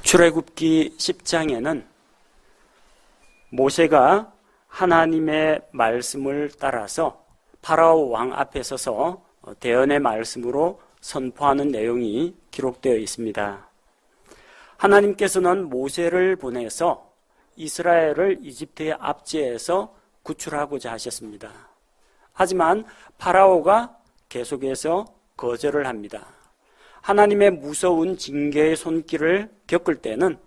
출애굽기 10장에는 모세가 하나님의 말씀을 따라서 파라오 왕 앞에 서서 대언의 말씀으로 선포하는 내용이 기록되어 있습니다. 하나님께서는 모세를 보내서 이스라엘을 이집트의 압제에서 구출하고자 하셨습니다. 하지만 파라오가 계속해서 거절을 합니다. 하나님의 무서운 징계의 손길을 겪을 때는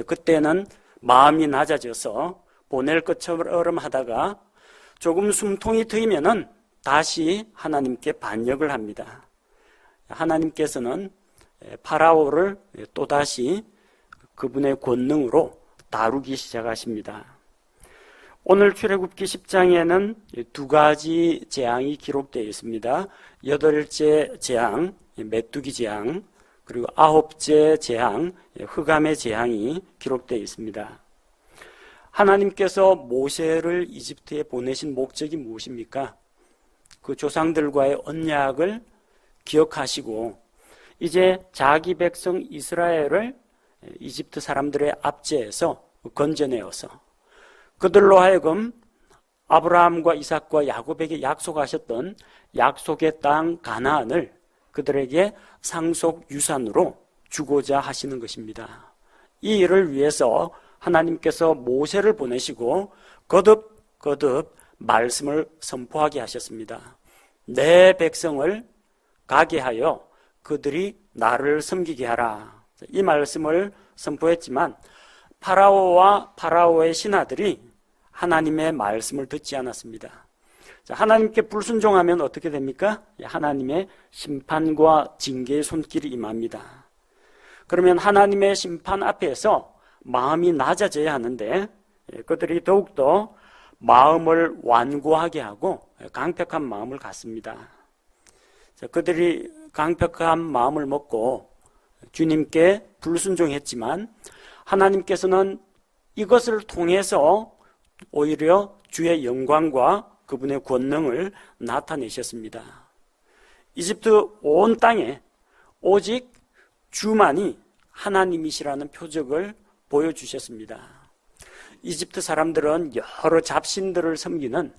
그때는 마음이 낮아져서 보낼 것처럼 하다가 조금 숨통이 트이면은 다시 하나님께 반역을 합니다. 하나님께서는 파라오를 또다시 그분의 권능으로 다루기 시작하십니다. 오늘 출애굽기 10장에는 두 가지 재앙이 기록되어 있습니다. 8째 재앙, 메뚜기 재앙, 그리고 9째 재앙, 흑암의 재앙이 기록되어 있습니다. 하나님께서 모세를 이집트에 보내신 목적이 무엇입니까? 그 조상들과의 언약을 기억하시고 이제 자기 백성 이스라엘을 이집트 사람들의 압제에서 건져내어서 그들로 하여금 아브라함과 이삭과 야곱에게 약속하셨던 약속의 땅 가나안을 그들에게 상속 유산으로 주고자 하시는 것입니다. 이 일을 위해서 하나님께서 모세를 보내시고 거듭 말씀을 선포하게 하셨습니다. 내 백성을 가게 하여 그들이 나를 섬기게 하라. 이 말씀을 선포했지만 파라오와 파라오의 신하들이 하나님의 말씀을 듣지 않았습니다. 하나님께 불순종하면 어떻게 됩니까? 하나님의 심판과 징계의 손길이 임합니다. 그러면 하나님의 심판 앞에서 마음이 낮아져야 하는데 그들이 더욱더 마음을 완고하게 하고 강팍한 마음을 갖습니다. 그들이 강팍한 마음을 먹고 주님께 불순종했지만 하나님께서는 이것을 통해서 오히려 주의 영광과 그분의 권능을 나타내셨습니다. 이집트 온 땅에 오직 주만이 하나님이시라는 표적을 보여주셨습니다. 이집트 사람들은 여러 잡신들을 섬기는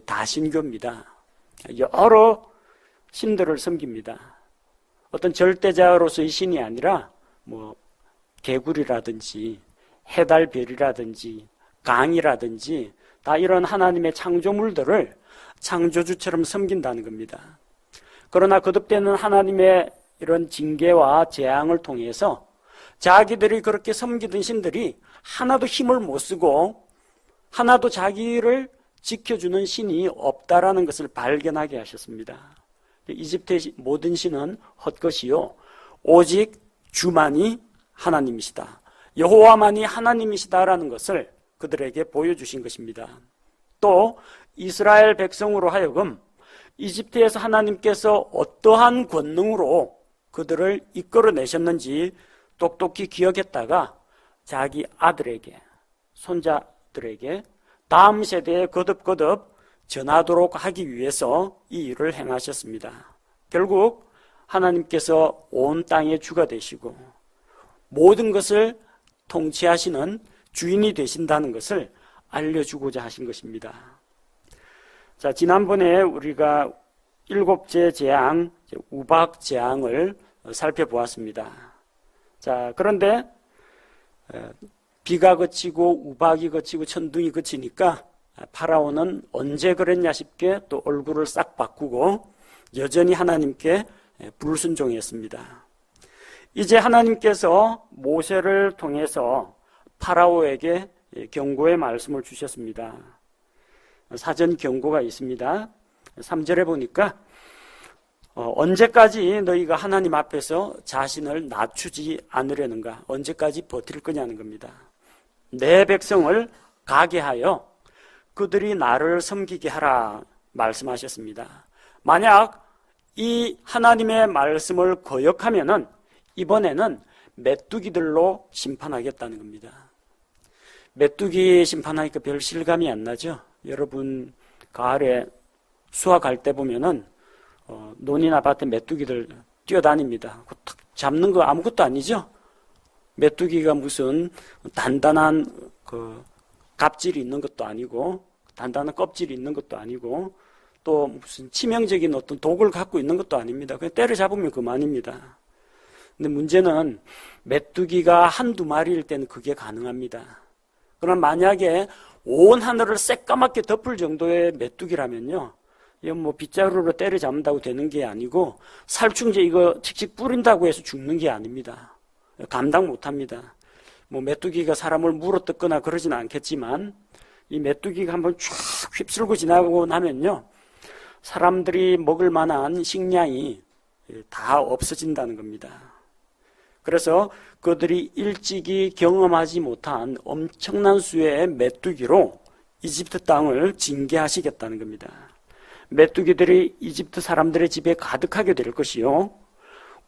다신교입니다. 여러 신들을 섬깁니다. 어떤 절대자로서의 신이 아니라 개구리라든지 해달별이라든지 강이라든지 다 이런 하나님의 창조물들을 창조주처럼 섬긴다는 겁니다. 그러나 거듭되는 하나님의 이런 징계와 재앙을 통해서 자기들이 그렇게 섬기던 신들이 하나도 힘을 못 쓰고 하나도 자기를 지켜주는 신이 없다라는 것을 발견하게 하셨습니다. 이집트의 모든 신은 헛것이요 오직 주만이 하나님이시다. 여호와만이 하나님이시다라는 것을 그들에게 보여주신 것입니다. 또 이스라엘 백성으로 하여금 이집트에서 하나님께서 어떠한 권능으로 그들을 이끌어내셨는지 똑똑히 기억했다가 자기 아들에게, 손자들에게 다음 세대에 거듭 전하도록 하기 위해서 이 일을 행하셨습니다. 결국 하나님께서 온 땅의 주가 되시고 모든 것을 통치하시는 주인이 되신다는 것을 알려주고자 하신 것입니다. 자, 지난번에 우리가 7째 재앙, 우박 재앙을 살펴보았습니다. 자, 그런데 비가 그치고 우박이 그치고 천둥이 그치니까 파라오는 언제 그랬냐 싶게 또 얼굴을 싹 바꾸고 여전히 하나님께 불순종했습니다. 이제 하나님께서 모세를 통해서 파라오에게 경고의 말씀을 주셨습니다. 사전 경고가 있습니다. 3절에 보니까 언제까지 너희가 하나님 앞에서 자신을 낮추지 않으려는가? 언제까지 버틸 거냐는 겁니다. 내 백성을 가게 하여 그들이 나를 섬기게 하라 말씀하셨습니다. 만약 이 하나님의 말씀을 거역하면은 이번에는 메뚜기들로 심판하겠다는 겁니다. 메뚜기 심판하니까 별 실감이 안 나죠? 여러분 가을에 수학할 때 보면은 논이나 밭에 메뚜기들 뛰어다닙니다. 잡는 거 아무것도 아니죠? 메뚜기가 무슨 단단한 갑질이 있는 것도 아니고 단단한 껍질이 있는 것도 아니고 또 무슨 치명적인 어떤 독을 갖고 있는 것도 아닙니다. 그냥 때려잡으면 그만입니다. 근데 문제는 메뚜기가 한두 마리일 때는 그게 가능합니다. 그럼 만약에 온 하늘을 새까맣게 덮을 정도의 메뚜기라면요, 이건 뭐 빗자루로 때려잡는다고 되는 게 아니고 살충제 이거 칙칙 뿌린다고 해서 죽는 게 아닙니다. 감당 못합니다. 뭐 메뚜기가 사람을 물어뜯거나 그러지는 않겠지만 이 메뚜기가 한번 쫙 휩쓸고 지나고 나면요, 사람들이 먹을 만한 식량이 다 없어진다는 겁니다. 그래서 그들이 일찍이 경험하지 못한 엄청난 수의 메뚜기로 이집트 땅을 징계하시겠다는 겁니다. 메뚜기들이 이집트 사람들의 집에 가득하게 될 것이요,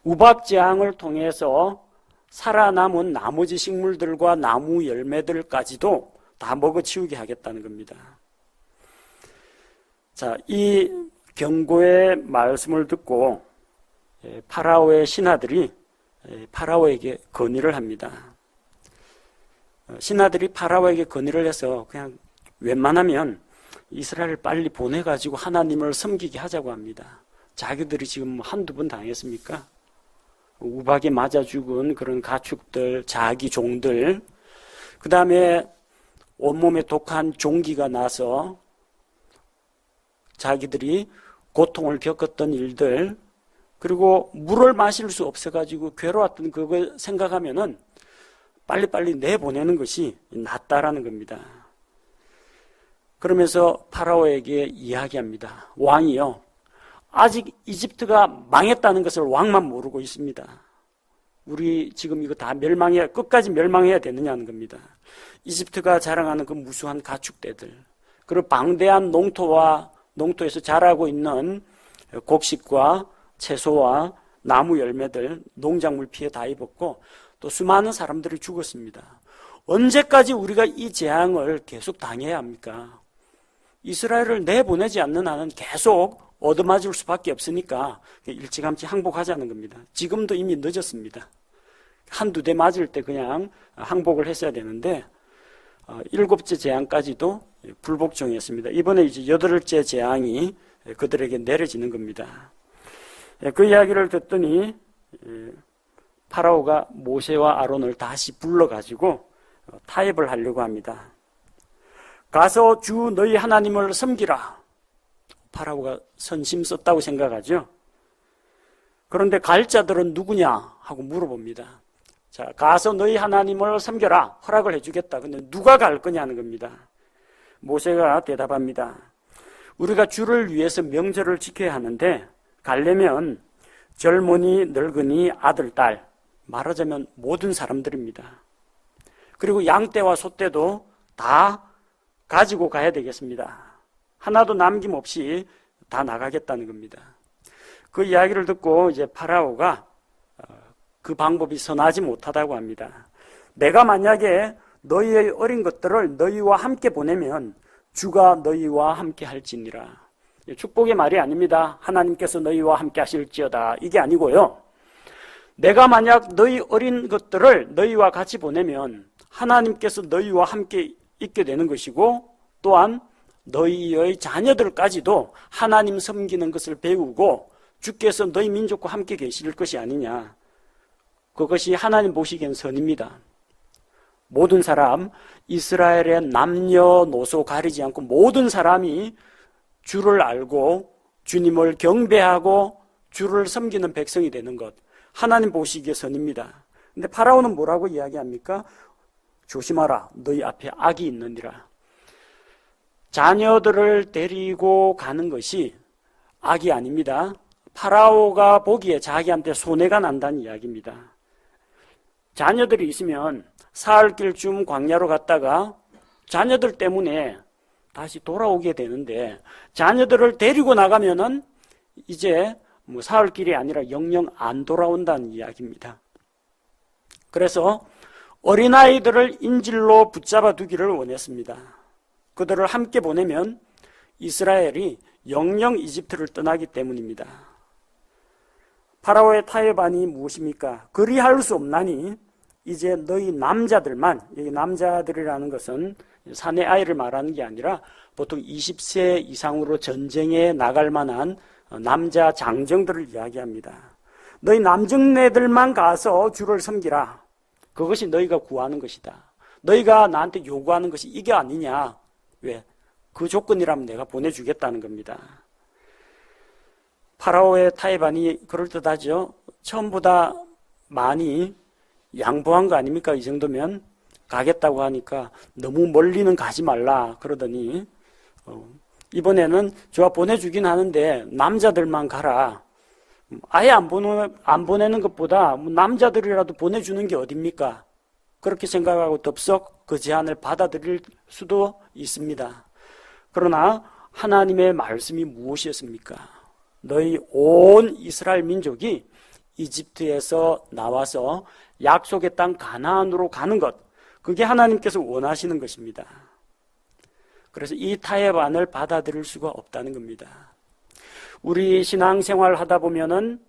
우박재앙을 통해서 살아남은 나머지 식물들과 나무 열매들까지도 다 먹어치우게 하겠다는 겁니다. 자, 이 경고의 말씀을 듣고 파라오의 신하들이 파라오에게 건의를 합니다. 신하들이 파라오에게 건의를 해서 그냥 웬만하면 이스라엘을 빨리 보내가지고 하나님을 섬기게 하자고 합니다. 자기들이 지금 한두 번 당했습니까? 우박에 맞아 죽은 그런 가축들, 자기 종들, 그 다음에 온몸에 독한 종기가 나서 자기들이 고통을 겪었던 일들, 그리고 물을 마실 수 없어가지고 괴로웠던 그걸 생각하면은 빨리빨리 내보내는 것이 낫다라는 겁니다. 그러면서 파라오에게 이야기합니다. 왕이요, 아직 이집트가 망했다는 것을 왕만 모르고 있습니다. 우리 지금 이거 다 끝까지 멸망해야 되느냐는 겁니다. 이집트가 자랑하는 그 무수한 가축대들, 그리고 방대한 농토에서 자라고 있는 곡식과 채소와 나무 열매들, 농작물 피해 다 입었고 또 수많은 사람들이 죽었습니다. 언제까지 우리가 이 재앙을 계속 당해야 합니까? 이스라엘을 내보내지 않는 한은 계속 얻어맞을 수밖에 없으니까 일찌감치 항복하자는 겁니다. 지금도 이미 늦었습니다. 한두 대 맞을 때 그냥 항복을 했어야 되는데 7째 재앙까지도 불복종이었습니다. 이번에 이제 8째 재앙이 그들에게 내려지는 겁니다. 그 이야기를 듣더니 파라오가 모세와 아론을 다시 불러가지고 타협을 하려고 합니다. 가서 주 너희 하나님을 섬기라. 파라오가 선심 썼다고 생각하죠. 그런데 갈 자들은 누구냐 하고 물어봅니다. 자, 가서 너희 하나님을 섬겨라. 허락을 해주겠다. 근데 누가 갈 거냐는 겁니다. 모세가 대답합니다. 우리가 주를 위해서 명절을 지켜야 하는데 가려면 젊은이, 늙은이, 아들, 딸, 말하자면 모든 사람들입니다. 그리고 양떼와 소떼도 다 가지고 가야 되겠습니다. 하나도 남김없이 다 나가겠다는 겁니다. 그 이야기를 듣고 이제 파라오가 그 방법이 선하지 못하다고 합니다. 내가 만약에 너희의 어린 것들을 너희와 함께 보내면 주가 너희와 함께 할지니라. 축복의 말이 아닙니다. 하나님께서 너희와 함께 하실지어다. 이게 아니고요. 내가 만약 너희 어린 것들을 너희와 같이 보내면 하나님께서 너희와 함께 있게 되는 것이고 또한 너희의 자녀들까지도 하나님 섬기는 것을 배우고 주께서 너희 민족과 함께 계실 것이 아니냐. 그것이 하나님 보시기엔 선입니다. 모든 사람, 이스라엘의 남녀노소 가리지 않고 모든 사람이 주를 알고 주님을 경배하고 주를 섬기는 백성이 되는 것, 하나님 보시기에 선입니다. 근데 파라오는 뭐라고 이야기합니까? 조심하라, 너희 앞에 악이 있느니라. 자녀들을 데리고 가는 것이 악이 아닙니다. 파라오가 보기에 자기한테 손해가 난다는 이야기입니다. 자녀들이 있으면 사흘길쯤 광야로 갔다가 자녀들 때문에 다시 돌아오게 되는데 자녀들을 데리고 나가면은 이제 뭐 사흘길이 아니라 영영 안 돌아온다는 이야기입니다. 그래서 어린아이들을 인질로 붙잡아 두기를 원했습니다. 그들을 함께 보내면 이스라엘이 영영 이집트를 떠나기 때문입니다. 파라오의 타협안이 무엇입니까? 그리할 수 없나니 이제 너희 남자들만, 여기 남자들이라는 것은 사내 아이를 말하는 게 아니라 보통 20세 이상으로 전쟁에 나갈 만한 남자 장정들을 이야기합니다. 너희 남정네들만 가서 주를 섬기라. 그것이 너희가 구하는 것이다. 너희가 나한테 요구하는 것이 이게 아니냐. 왜? 그 조건이라면 내가 보내주겠다는 겁니다. 파라오의 타협안이 그럴듯하죠. 처음보다 많이 양보한 거 아닙니까? 이 정도면 가겠다고 하니까 너무 멀리는 가지 말라 그러더니 이번에는 좋아 보내주긴 하는데 남자들만 가라. 아예 안 보내는 것보다 남자들이라도 보내주는 게 어딥니까? 그렇게 생각하고 덥석 그 제안을 받아들일 수도 있습니다. 그러나 하나님의 말씀이 무엇이었습니까? 너희 온 이스라엘 민족이 이집트에서 나와서 약속의 땅 가나안으로 가는 것, 그게 하나님께서 원하시는 것입니다. 그래서 이 타협안을 받아들일 수가 없다는 겁니다. 우리 신앙생활 하다 보면은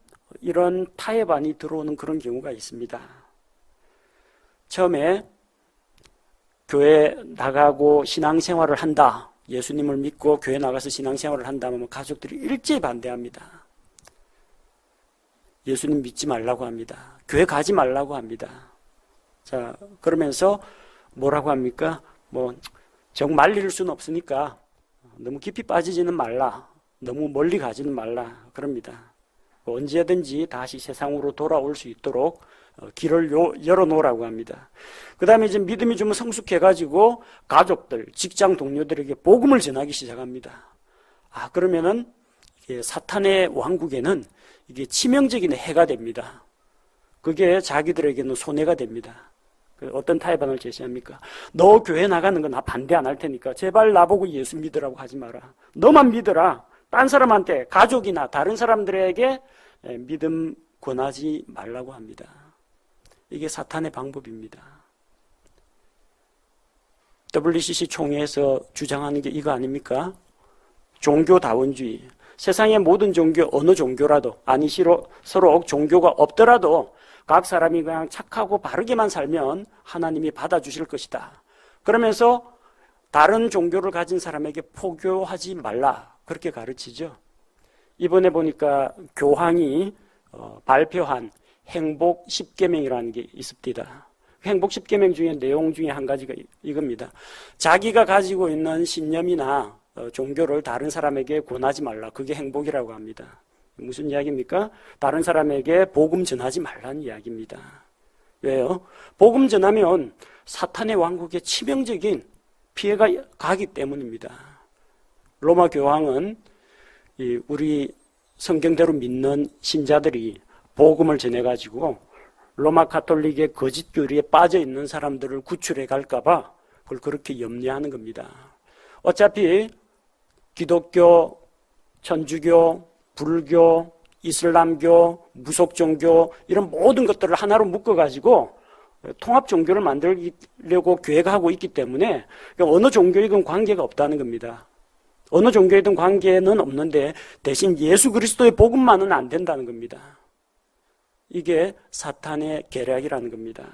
이런 타협안이 들어오는 그런 경우가 있습니다. 처음에 교회 나가고 신앙생활을 한다, 예수님을 믿고 교회 나가서 신앙생활을 한다면 가족들이 일제히 반대합니다. 예수님 믿지 말라고 합니다. 교회 가지 말라고 합니다. 자, 그러면서 뭐라고 합니까? 정 말릴 수는 없으니까 너무 깊이 빠지지는 말라. 너무 멀리 가지는 말라. 그럽니다. 언제든지 다시 세상으로 돌아올 수 있도록 길을 열어놓으라고 합니다. 그 다음에 이제 믿음이 좀 성숙해가지고 가족들, 직장 동료들에게 복음을 전하기 시작합니다. 그러면은 이게 사탄의 왕국에는 이게 치명적인 해가 됩니다. 그게 자기들에게는 손해가 됩니다. 어떤 타협안을 제시합니까? 너 교회 나가는 거 나 반대 안 할 테니까 제발 나보고 예수 믿으라고 하지 마라. 너만 믿어라. 딴 사람한테, 가족이나 다른 사람들에게 믿음 권하지 말라고 합니다. 이게 사탄의 방법입니다. WCC 총회에서 주장하는 게 이거 아닙니까? 종교다원주의. 세상의 모든 종교, 어느 종교라도, 서로 종교가 없더라도 각 사람이 그냥 착하고 바르게만 살면 하나님이 받아주실 것이다. 그러면서 다른 종교를 가진 사람에게 포교하지 말라. 그렇게 가르치죠. 이번에 보니까 교황이 발표한 행복 10계명이라는 게 있습니다. 행복 10계명 중에 내용 중에 한 가지가 이겁니다. 자기가 가지고 있는 신념이나 종교를 다른 사람에게 권하지 말라. 그게 행복이라고 합니다. 무슨 이야기입니까? 다른 사람에게 복음 전하지 말라는 이야기입니다. 왜요? 복음 전하면 사탄의 왕국에 치명적인 피해가 가기 때문입니다. 로마 교황은 우리 성경대로 믿는 신자들이 복음을 전해가지고 로마 가톨릭의 거짓 교리에 빠져 있는 사람들을 구출해 갈까봐 그걸 그렇게 염려하는 겁니다. 어차피 기독교, 천주교, 불교, 이슬람교, 무속종교 이런 모든 것들을 하나로 묶어가지고 통합 종교를 만들려고 계획하고 있기 때문에 어느 종교이든 관계가 없다는 겁니다. 어느 종교이든 관계는 없는데 대신 예수 그리스도의 복음만은 안 된다는 겁니다. 이게 사탄의 계략이라는 겁니다.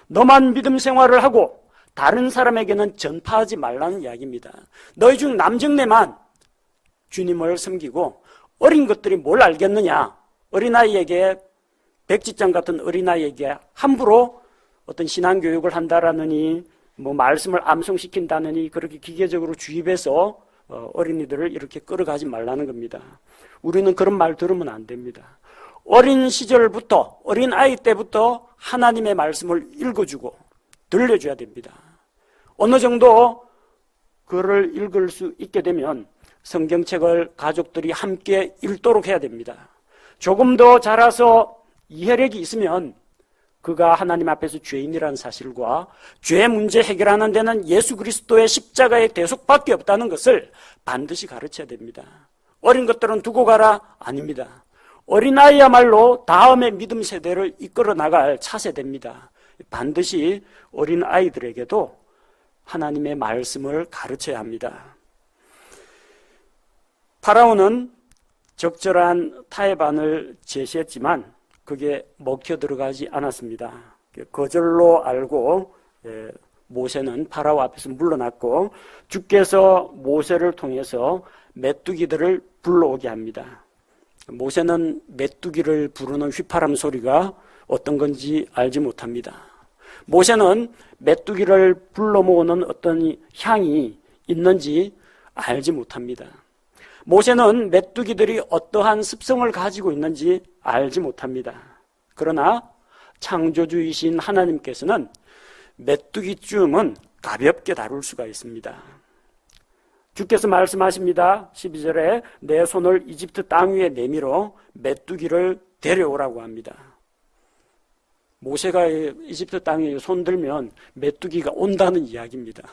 너만 믿음 생활을 하고 다른 사람에게는 전파하지 말라는 이야기입니다. 너희 중 남정네만 주님을 섬기고 어린 것들이 뭘 알겠느냐. 어린아이에게 백지장 같은 어린아이에게 함부로 어떤 신앙교육을 한다라느니 말씀을 암송시킨다느니 그렇게 기계적으로 주입해서 어린이들을 이렇게 끌어가지 말라는 겁니다. 우리는 그런 말 들으면 안 됩니다. 어린 시절부터 어린 아이 때부터 하나님의 말씀을 읽어주고 들려줘야 됩니다. 어느 정도 그를 읽을 수 있게 되면 성경책을 가족들이 함께 읽도록 해야 됩니다. 조금 더 자라서 이해력이 있으면 그가 하나님 앞에서 죄인이라는 사실과 죄 문제 해결하는 데는 예수 그리스도의 십자가의 대속밖에 없다는 것을 반드시 가르쳐야 됩니다. 어린 것들은 두고 가라? 아닙니다. 어린아이야말로 다음의 믿음 세대를 이끌어 나갈 차세대입니다. 반드시 어린아이들에게도 하나님의 말씀을 가르쳐야 합니다. 파라오는 적절한 타협안을 제시했지만 그게 먹혀 들어가지 않았습니다. 거절로 알고 모세는 파라오 앞에서 물러났고 주께서 모세를 통해서 메뚜기들을 불러오게 합니다. 모세는 메뚜기를 부르는 휘파람 소리가 어떤 건지 알지 못합니다. 모세는 메뚜기를 불러 모으는 어떤 향이 있는지 알지 못합니다. 모세는 메뚜기들이 어떠한 습성을 가지고 있는지 알지 못합니다. 그러나 창조주이신 하나님께서는 메뚜기쯤은 가볍게 다룰 수가 있습니다. 주께서 말씀하십니다. 12절에 내 손을 이집트 땅 위에 내밀어 메뚜기를 데려오라고 합니다. 모세가 이집트 땅에 손 들면 메뚜기가 온다는 이야기입니다.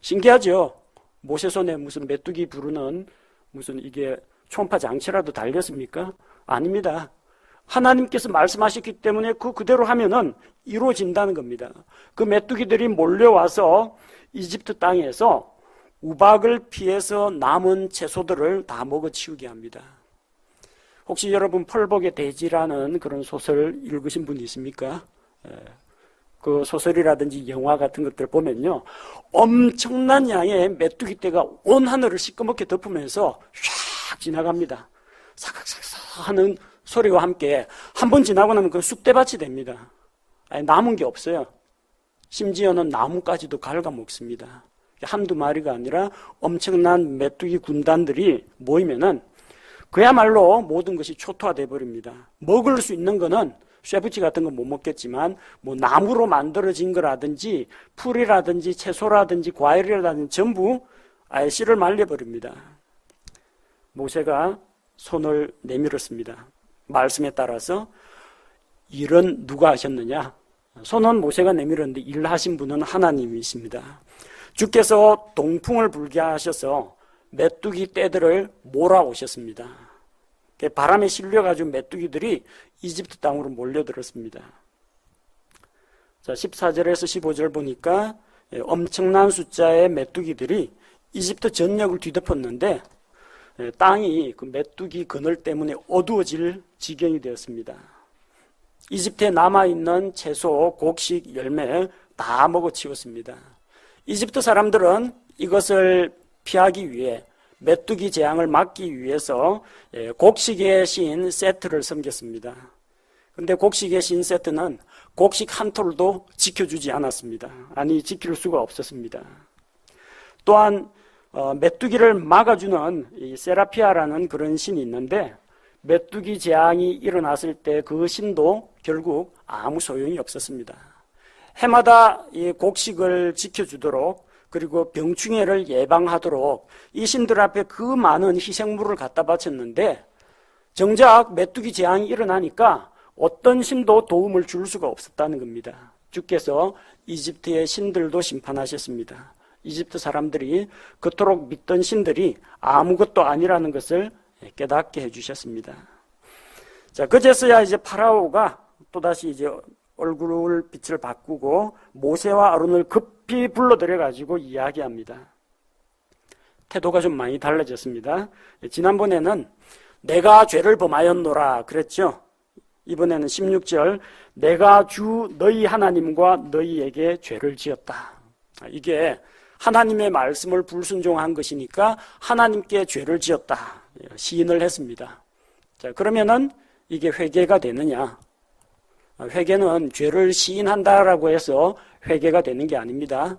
신기하죠? 모세 손에 무슨 메뚜기 부르는 무슨 이게 초음파 장치라도 달렸습니까? 아닙니다. 하나님께서 말씀하셨기 때문에 그 그대로 하면은 이루어진다는 겁니다. 그 메뚜기들이 몰려와서 이집트 땅에서 우박을 피해서 남은 채소들을 다 먹어치우게 합니다. 혹시 여러분 펄복의 돼지라는 그런 소설 읽으신 분이 있습니까? 그 소설이라든지 영화 같은 것들 보면요, 엄청난 양의 메뚜기 떼가 온 하늘을 시꺼멓게 덮으면서 샥 지나갑니다. 사각사각 하는 소리와 함께 한 번 지나고 나면 그 쑥대밭이 됩니다. 아니, 남은 게 없어요. 심지어는 나무까지도 갉아먹습니다. 한두 마리가 아니라 엄청난 메뚜기 군단들이 모이면은 그야말로 모든 것이 초토화돼 버립니다. 먹을 수 있는 거는 쇠붙이 같은 건 못 먹겠지만 뭐 나무로 만들어진 거라든지 풀이라든지 채소라든지 과일이라든지 전부 아예 씨를 말려버립니다. 모세가 손을 내밀었습니다. 말씀에 따라서 일은 누가 하셨느냐? 손은 모세가 내밀었는데 일하신 분은 하나님이십니다. 주께서 동풍을 불게 하셔서 메뚜기 떼들을 몰아오셨습니다. 바람에 실려가지고 메뚜기들이 이집트 땅으로 몰려들었습니다. 자, 14절에서 15절 보니까 엄청난 숫자의 메뚜기들이 이집트 전역을 뒤덮었는데 땅이 그 메뚜기 그늘 때문에 어두워질 지경이 되었습니다. 이집트에 남아있는 채소, 곡식, 열매 다 먹어치웠습니다. 이집트 사람들은 이것을 피하기 위해 메뚜기 재앙을 막기 위해서 곡식의 신 세트를 섬겼습니다. 그런데 곡식의 신 세트는 곡식 한 톨도 지켜주지 않았습니다. 아니, 지킬 수가 없었습니다. 또한 메뚜기를 막아주는 이 세라피아라는 그런 신이 있는데 메뚜기 재앙이 일어났을 때 그 신도 결국 아무 소용이 없었습니다. 해마다 이 곡식을 지켜주도록 그리고 병충해를 예방하도록 이 신들 앞에 그 많은 희생물을 갖다 바쳤는데 정작 메뚜기 재앙이 일어나니까 어떤 신도 도움을 줄 수가 없었다는 겁니다. 주께서 이집트의 신들도 심판하셨습니다. 이집트 사람들이 그토록 믿던 신들이 아무것도 아니라는 것을 깨닫게 해주셨습니다. 자, 그제서야 이제 파라오가 또다시 이제 얼굴 빛을 바꾸고 모세와 아론을 급히 불러들여가지고 이야기합니다. 태도가 좀 많이 달라졌습니다. 지난번에는 내가 죄를 범하였노라 그랬죠. 이번에는 16절 내가 주 너희 하나님과 너희에게 죄를 지었다. 이게 하나님의 말씀을 불순종한 것이니까 하나님께 죄를 지었다. 시인을 했습니다. 자, 그러면은 이게 회개가 되느냐? 회개는 죄를 시인한다라고 해서 회개가 되는 게 아닙니다.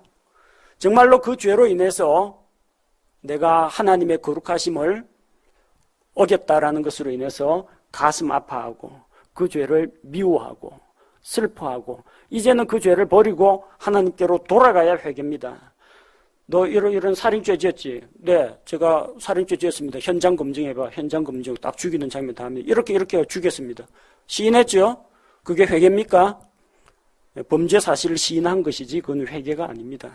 정말로 그 죄로 인해서 내가 하나님의 거룩하심을 어겼다라는 것으로 인해서 가슴 아파하고 그 죄를 미워하고 슬퍼하고 이제는 그 죄를 버리고 하나님께로 돌아가야 회개입니다. 너 이런 살인죄 지었지? 네, 제가 살인죄 지었습니다. 현장 검증해봐. 현장 검증 딱 죽이는 장면 다음에 이렇게 죽였습니다. 시인했죠? 그게 회개입니까? 범죄 사실을 시인한 것이지 그건 회개가 아닙니다.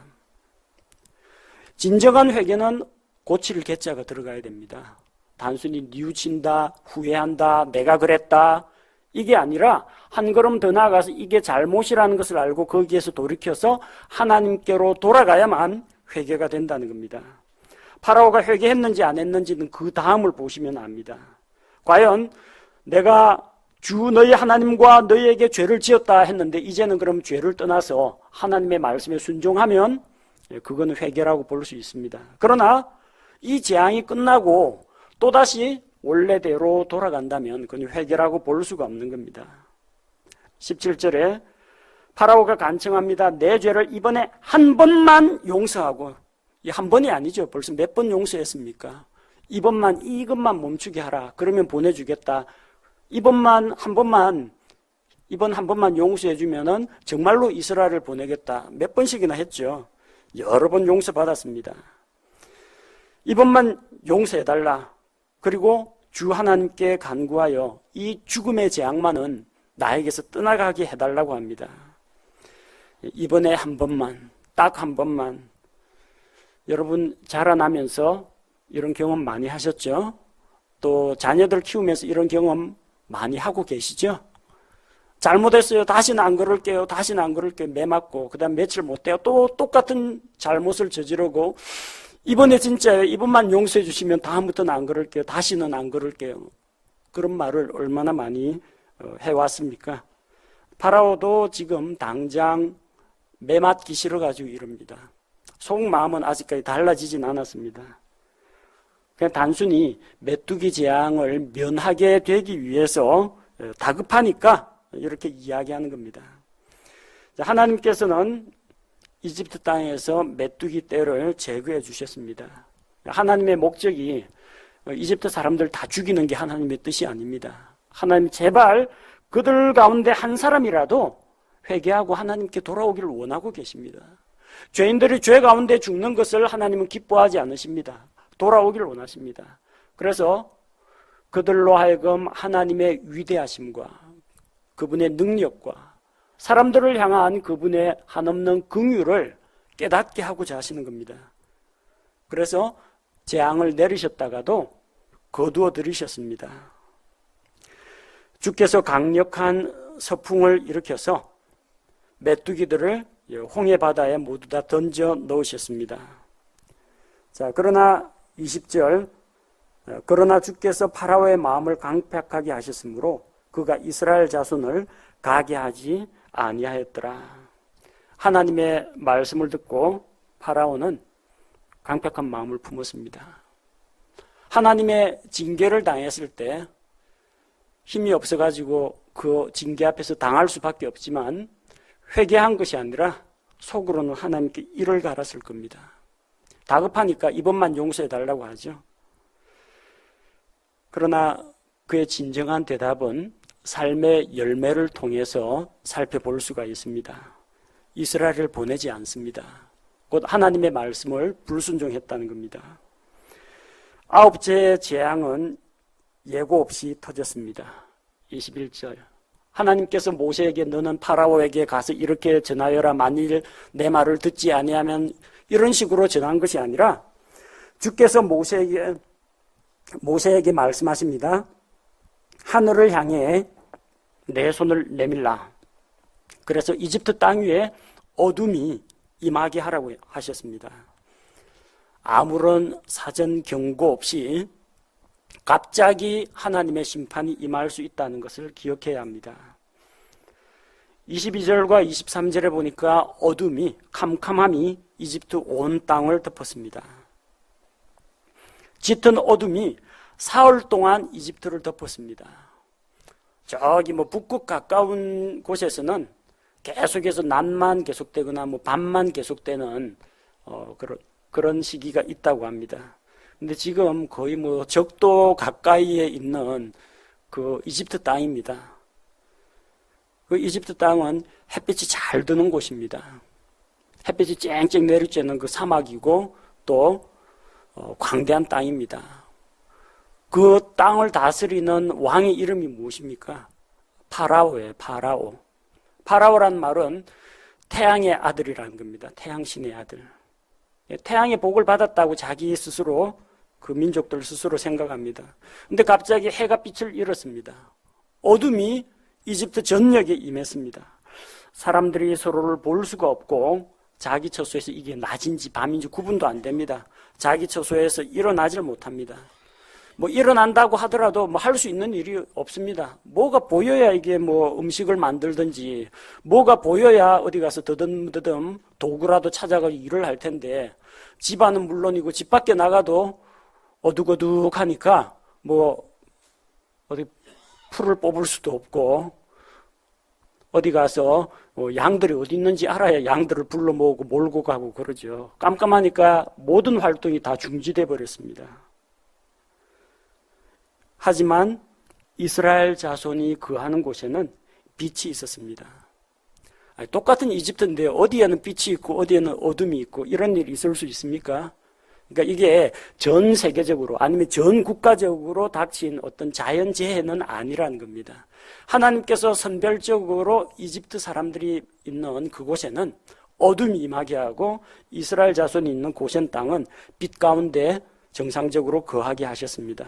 진정한 회개는 고칠 개자가 들어가야 됩니다. 단순히 뉘우친다, 후회한다, 내가 그랬다 이게 아니라 한 걸음 더 나아가서 이게 잘못이라는 것을 알고 거기에서 돌이켜서 하나님께로 돌아가야만 회개가 된다는 겁니다. 파라오가 회개했는지 안 했는지는 그 다음을 보시면 압니다. 과연 내가 주 너희 하나님과 너희에게 죄를 지었다 했는데 이제는 그럼 죄를 떠나서 하나님의 말씀에 순종하면 그거는 회개라고 볼 수 있습니다. 그러나 이 재앙이 끝나고 또다시 원래대로 돌아간다면 그건 회개라고 볼 수가 없는 겁니다. 17절에 파라오가 간청합니다. 내 죄를 이번에 한 번만 용서하고, 이 한 번이 아니죠. 벌써 몇 번 용서했습니까? 이것만 멈추게 하라. 그러면 보내주겠다. 이번 한 번만 용서해주면은 정말로 이스라엘을 보내겠다. 몇 번씩이나 했죠. 여러 번 용서받았습니다. 이번만 용서해달라. 그리고 주 하나님께 간구하여 이 죽음의 재앙만은 나에게서 떠나가게 해달라고 합니다. 이번에 한 번만, 딱 한 번만. 여러분 자라나면서 이런 경험 많이 하셨죠? 또 자녀들 키우면서 이런 경험 많이 하고 계시죠? 잘못했어요. 다시는 안 그럴게요. 다시는 안 그럴게요. 매 맞고 그 다음 며칠 못 돼요. 또 똑같은 잘못을 저지르고 이번에 진짜요. 이번만 용서해 주시면 다음부터는 안 그럴게요. 다시는 안 그럴게요. 그런 말을 얼마나 많이 해왔습니까? 파라오도 지금 당장 매 맞기 싫어가지고 이럽니다. 속마음은 아직까지 달라지진 않았습니다. 그냥 단순히 메뚜기 재앙을 면하게 되기 위해서 다급하니까 이렇게 이야기하는 겁니다. 하나님께서는 이집트 땅에서 메뚜기 떼를 제거해 주셨습니다. 하나님의 목적이 이집트 사람들 다 죽이는 게 하나님의 뜻이 아닙니다. 하나님 제발 그들 가운데 한 사람이라도 회개하고 하나님께 돌아오기를 원하고 계십니다. 죄인들이 죄 가운데 죽는 것을 하나님은 기뻐하지 않으십니다. 돌아오기를 원하십니다. 그래서 그들로 하여금 하나님의 위대하심과 그분의 능력과 사람들을 향한 그분의 한없는 긍휼을 깨닫게 하고자 하시는 겁니다. 그래서 재앙을 내리셨다가도 거두어 들이셨습니다. 주께서 강력한 서풍을 일으켜서 메뚜기들을 홍해 바다에 모두 다 던져 넣으셨습니다. 자, 그러나 20절, 그러나 주께서 파라오의 마음을 강팍하게 하셨으므로 그가 이스라엘 자손을 가게 하지 아니하였더라. 하나님의 말씀을 듣고 파라오는 강팍한 마음을 품었습니다. 하나님의 징계를 당했을 때 힘이 없어가지고 그 징계 앞에서 당할 수밖에 없지만 회개한 것이 아니라 속으로는 하나님께 이를 갈았을 겁니다. 다급하니까 이번만 용서해달라고 하죠. 그러나 그의 진정한 대답은 삶의 열매를 통해서 살펴볼 수가 있습니다. 이스라엘을 보내지 않습니다. 곧 하나님의 말씀을 불순종했다는 겁니다. 9째 재앙은 예고 없이 터졌습니다. 21절. 하나님께서 모세에게 너는 파라오에게 가서 이렇게 전하여라. 만일 내 말을 듣지 아니하면 이런 식으로 전한 것이 아니라 주께서 모세에게 말씀하십니다. 하늘을 향해 내 손을 내밀라. 그래서 이집트 땅 위에 어둠이 임하게 하라고 하셨습니다. 아무런 사전 경고 없이 갑자기 하나님의 심판이 임할 수 있다는 것을 기억해야 합니다. 22절과 23절에 보니까 어둠이, 캄캄함이 이집트 온 땅을 덮었습니다. 짙은 어둠이 사흘 동안 이집트를 덮었습니다. 저기 북극 가까운 곳에서는 계속해서 낮만 계속되거나 밤만 계속되는 그런 시기가 있다고 합니다. 근데 지금 거의 적도 가까이에 있는 그 이집트 땅입니다. 그 이집트 땅은 햇빛이 잘 드는 곳입니다. 햇빛이 쨍쨍 내리쬐는 그 사막이고 또 광대한 땅입니다. 그 땅을 다스리는 왕의 이름이 무엇입니까? 파라오예요. 파라오. 파라오란 말은 태양의 아들이라는 겁니다. 태양신의 아들. 태양의 복을 받았다고 자기 스스로, 그 민족들 스스로 생각합니다. 근데 갑자기 해가 빛을 잃었습니다. 어둠이 이집트 전역에 임했습니다. 사람들이 서로를 볼 수가 없고 자기 처소에서 이게 낮인지 밤인지 구분도 안 됩니다. 자기 처소에서 일어나질 못합니다. 뭐 일어난다고 하더라도 뭐 할 수 있는 일이 없습니다. 뭐가 보여야 이게 뭐 음식을 만들든지, 뭐가 보여야 어디 가서 더듬더듬 도구라도 찾아가서 일을 할 텐데, 집 안은 물론이고 집 밖에 나가도 어둑어둑하니까 뭐 어디 풀을 뽑을 수도 없고, 어디 가서 양들이 어디 있는지 알아야 양들을 불러 모으고 몰고 가고 그러죠. 깜깜하니까 모든 활동이 다 중지돼 버렸습니다. 하지만 이스라엘 자손이 거하는 곳에는 빛이 있었습니다. 똑같은 이집트인데 어디에는 빛이 있고 어디에는 어둠이 있고 이런 일이 있을 수 있습니까? 그러니까 이게 전 세계적으로 아니면 전 국가적으로 닥친 어떤 자연재해는 아니라는 겁니다. 하나님께서 선별적으로 이집트 사람들이 있는 그곳에는 어둠이 임하게 하고 이스라엘 자손이 있는 고센 땅은 빛 가운데 정상적으로 거하게 하셨습니다.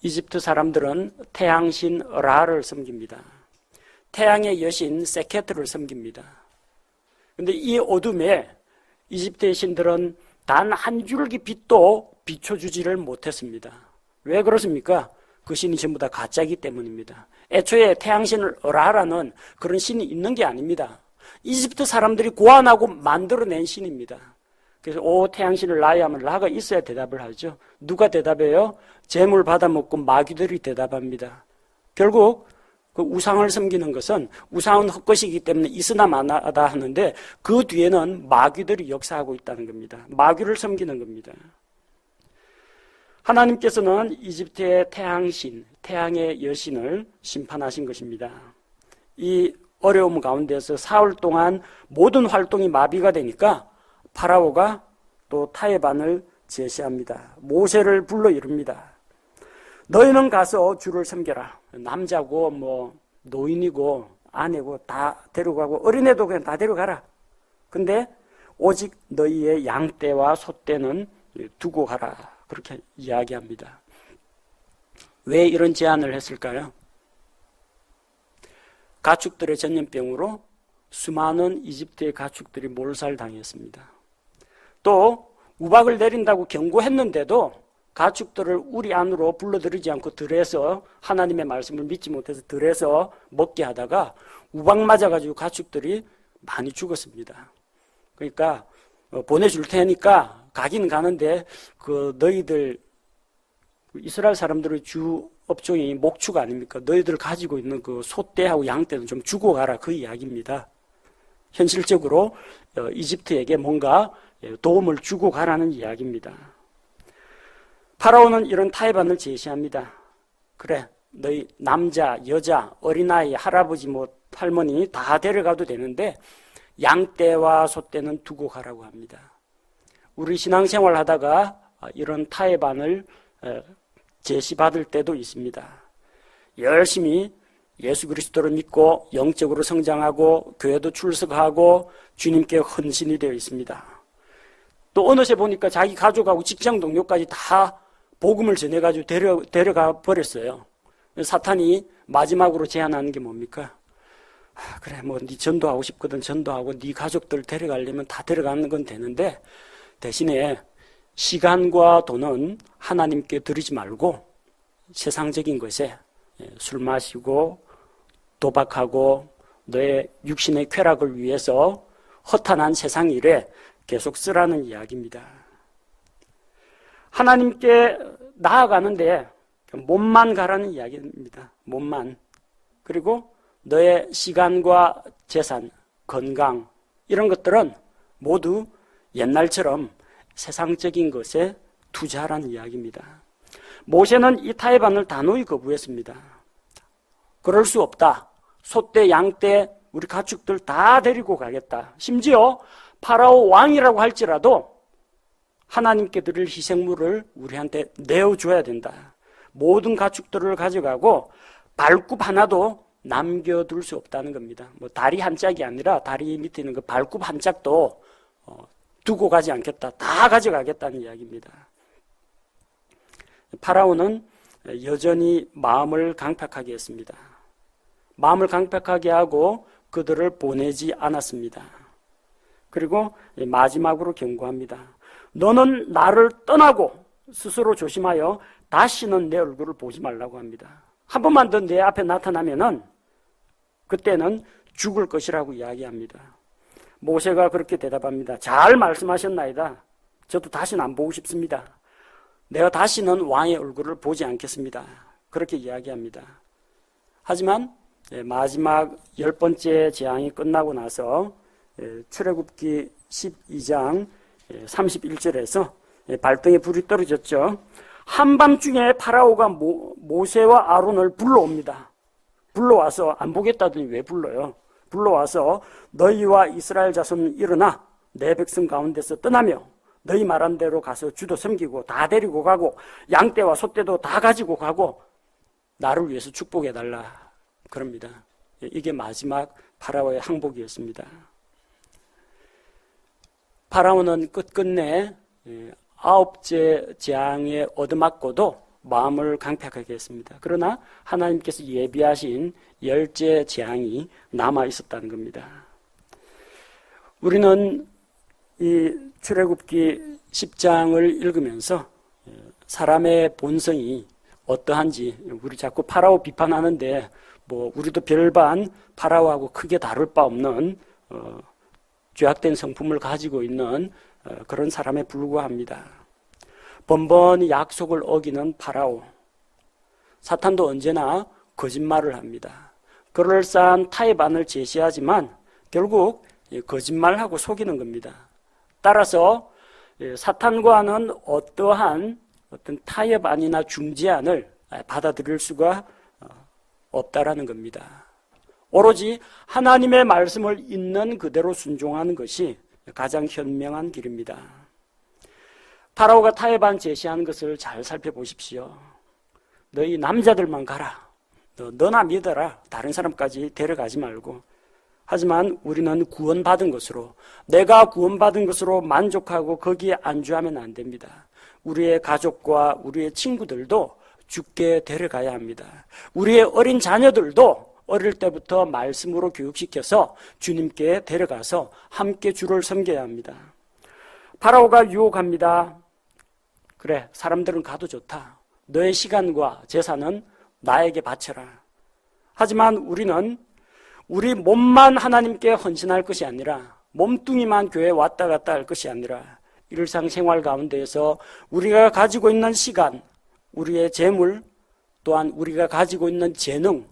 이집트 사람들은 태양신 라를 섬깁니다. 태양의 여신 세케트를 섬깁니다. 그런데 이 어둠에 이집트의 신들은 단 한 줄기 빛도 비춰주지를 못했습니다. 왜 그렇습니까? 그 신이 전부 다 가짜이기 때문입니다. 애초에 태양신 라라는 그런 신이 있는 게 아닙니다. 이집트 사람들이 고안하고 만들어낸 신입니다. 그래서 태양신을 라야 하면 라가 있어야 대답을 하죠. 누가 대답해요? 재물 받아먹고 마귀들이 대답합니다. 결국 그 우상을 섬기는 것은 우상은 헛것이기 때문에 있으나 마나다 하는데 그 뒤에는 마귀들이 역사하고 있다는 겁니다. 마귀를 섬기는 겁니다. 하나님께서는 이집트의 태양신, 태양의 여신을 심판하신 것입니다. 이 어려움 가운데서 사흘 동안 모든 활동이 마비가 되니까 파라오가 또 타협안을 제시합니다. 모세를 불러 이릅니다. 너희는 가서 주를 섬겨라. 남자고 뭐 노인이고 아내고 다 데려가고 어린애도 그냥 다 데려가라. 근데 오직 너희의 양떼와 소떼는 두고 가라. 그렇게 이야기합니다. 왜 이런 제안을 했을까요? 가축들의 전염병으로 수많은 이집트의 가축들이 몰살당했습니다. 또 우박을 내린다고 경고했는데도 가축들을 우리 안으로 불러들이지 않고 들에서 하나님의 말씀을 믿지 못해서 들에서 먹게 하다가 우박 맞아가지고 가축들이 많이 죽었습니다. 그러니까 보내줄 테니까 가긴 가는데 그 너희들 이스라엘 사람들의 주 업종이 목축 아닙니까? 너희들 가지고 있는 그 소떼하고 양떼는 좀 주고 가라 그 이야기입니다. 현실적으로 이집트에게 뭔가 도움을 주고 가라는 이야기입니다. 파라오는 이런 타협안을 제시합니다. 그래, 너희 남자, 여자, 어린아이, 할아버지, 할머니 다 데려가도 되는데 양떼와 소떼는 두고 가라고 합니다. 우리 신앙생활 하다가 이런 타협안을 제시받을 때도 있습니다. 열심히 예수 그리스도를 믿고 영적으로 성장하고 교회도 출석하고 주님께 헌신이 되어 있습니다. 또 어느새 보니까 자기 가족하고 직장 동료까지 다 복음을 전해가지고 데려가 버렸어요. 사탄이 마지막으로 제안하는 게 뭡니까? 그래, 네 전도하고 싶거든. 전도하고 네 가족들 데려가려면 다 데려가는 건 되는데 대신에 시간과 돈은 하나님께 드리지 말고 세상적인 것에 술 마시고 도박하고 너의 육신의 쾌락을 위해서 허탄한 세상 일에 계속 쓰라는 이야기입니다. 하나님께 나아가는데 몸만 가라는 이야기입니다. 몸만. 그리고 너의 시간과 재산, 건강 이런 것들은 모두 옛날처럼 세상적인 것에 투자하라는 이야기입니다. 모세는 이 타협안을 단호히 거부했습니다. 그럴 수 없다. 소떼, 양떼, 우리 가축들 다 데리고 가겠다. 심지어 파라오 왕이라고 할지라도 하나님께 드릴 희생물을 우리한테 내어줘야 된다. 모든 가축들을 가져가고 발굽 하나도 남겨둘 수 없다는 겁니다. 다리 한 짝이 아니라 다리 밑에 있는 그 발굽 한 짝도 두고 가지 않겠다. 다 가져가겠다는 이야기입니다. 파라오는 여전히 마음을 강팍하게 했습니다. 마음을 강팍하게 하고 그들을 보내지 않았습니다. 그리고 마지막으로 경고합니다. 너는 나를 떠나고 스스로 조심하여 다시는 내 얼굴을 보지 말라고 합니다. 한 번만 더 내 앞에 나타나면은 그때는 죽을 것이라고 이야기합니다. 모세가 그렇게 대답합니다. 잘 말씀하셨나이다. 저도 다시는 안 보고 싶습니다. 내가 다시는 왕의 얼굴을 보지 않겠습니다. 그렇게 이야기합니다. 하지만 마지막 10번째 재앙이 끝나고 나서 출애굽기 12장 31절에서 발등에 불이 떨어졌죠. 한밤중에 파라오가 모세와 아론을 불러옵니다. 불러와서 안 보겠다더니 왜 불러요? 불러와서 너희와 이스라엘 자손은 일어나 내 백성 가운데서 떠나며 너희 말한 대로 가서 주도 섬기고 다 데리고 가고 양떼와 소떼도 다 가지고 가고 나를 위해서 축복해달라 그럽니다. 이게 마지막 파라오의 항복이었습니다. 파라오는 끝끝내 9째 재앙에 얻어맞고도 마음을 강팍하게 했습니다. 그러나 하나님께서 예비하신 10째 재앙이 남아 있었다는 겁니다. 우리는 이 출애굽기 10장을 읽으면서 사람의 본성이 어떠한지, 우리 자꾸 파라오 비판하는데 우리도 별반 파라오하고 크게 다를 바 없는 죄악된 성품을 가지고 있는 그런 사람에 불과합니다. 번번이 약속을 어기는 파라오. 사탄도 언제나 거짓말을 합니다. 그럴싸한 타협안을 제시하지만 결국 거짓말하고 속이는 겁니다. 따라서 사탄과는 어떠한 어떤 타협안이나 중재안을 받아들일 수가 없다라는 겁니다. 오로지 하나님의 말씀을 있는 그대로 순종하는 것이 가장 현명한 길입니다. 파라오가 타협안 제시하는 것을 잘 살펴보십시오. 너희 남자들만 가라. 너나 믿어라. 다른 사람까지 데려가지 말고. 하지만 우리는 구원받은 것으로, 내가 구원받은 것으로 만족하고 거기에 안주하면 안 됩니다. 우리의 가족과 우리의 친구들도 주께 데려가야 합니다. 우리의 어린 자녀들도 어릴 때부터 말씀으로 교육시켜서 주님께 데려가서 함께 주를 섬겨야 합니다. 파라오가 유혹합니다. 그래, 사람들은 가도 좋다. 너의 시간과 재산은 나에게 바쳐라. 하지만 우리는 우리 몸만 하나님께 헌신할 것이 아니라, 몸뚱이만 교회에 왔다 갔다 할 것이 아니라 일상생활 가운데에서 우리가 가지고 있는 시간, 우리의 재물, 또한 우리가 가지고 있는 재능,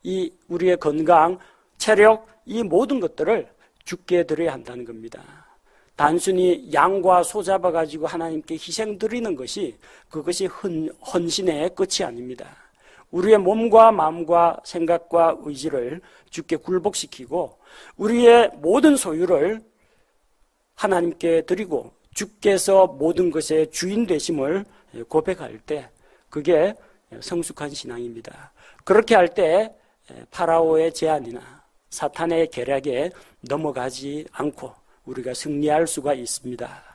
이 우리의 건강, 체력, 이 모든 것들을 주께 드려야 한다는 겁니다. 단순히 양과 소 잡아가지고 하나님께 희생 드리는 것이, 그것이 헌신의 끝이 아닙니다. 우리의 몸과 마음과 생각과 의지를 주께 굴복시키고 우리의 모든 소유를 하나님께 드리고 주께서 모든 것의 주인 되심을 고백할 때, 그게 성숙한 신앙입니다. 그렇게 할 때 파라오의 제안이나 사탄의 계략에 넘어가지 않고 우리가 승리할 수가 있습니다.